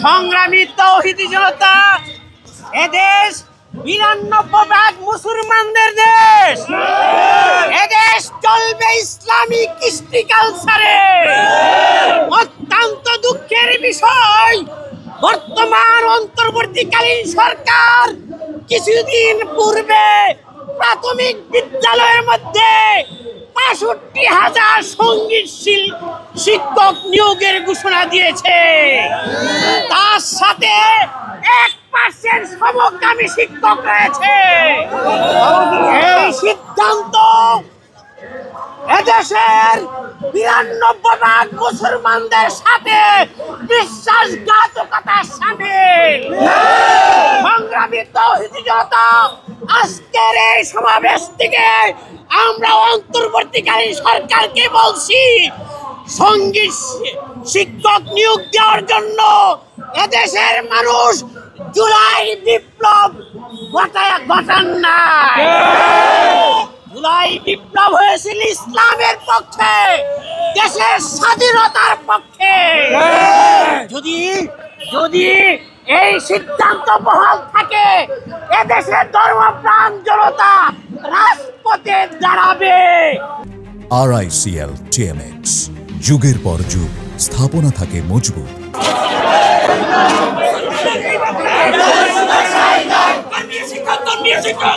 সংগ্রামী তৌহিদি জনতা, এদেশ ৯২% মুসলমানদের দেশ। এদেশ চলবে ইসলামিক কৃষ্টি কালচারে। অত্যন্ত দুঃখের বিষয়, বর্তমান অন্তর্বর্তীকালীন সরকার কিছুদিন পূর্বে প্রাথমিক বিদ্যালয়ের মধ্যে ৬৫,০০০ সঙ্গীত শিক্ষক নিয়োগের ঘোষণা দিয়েছে। তার সাথে ১% সমকামী শিক্ষক রয়েছে। এই সিদ্ধান্ত এদেশের ৯২% মুসলমানদের সাথে বিশ্বাসঘাতকতার সামিল। সংগ্রামী তৌহিদি জনতা, আজকের এই সমাবেশ থেকে আমরা অন্তর্বর্তীকালীন সরকারকে বলছি, সঙ্গীত শিক্ষক নিয়োগ দেওয়ার জন্য এদেশের মানুষ জুলাই বিপ্লব ঘটান নাই। জুলাই বিপ্লব হয়েছিল ইসলামের পক্ষে, দেশের স্বাধীনতার পক্ষে। যদি এই সিদ্ধান্ত বহাল থাকে, এদেশের ধর্মপ্রাণ জনতা রাজপথে দাঁড়াবে। RICL TMX, যুগের পর যুগ স্থাপনা থাকে মজবুত। শিক্ষা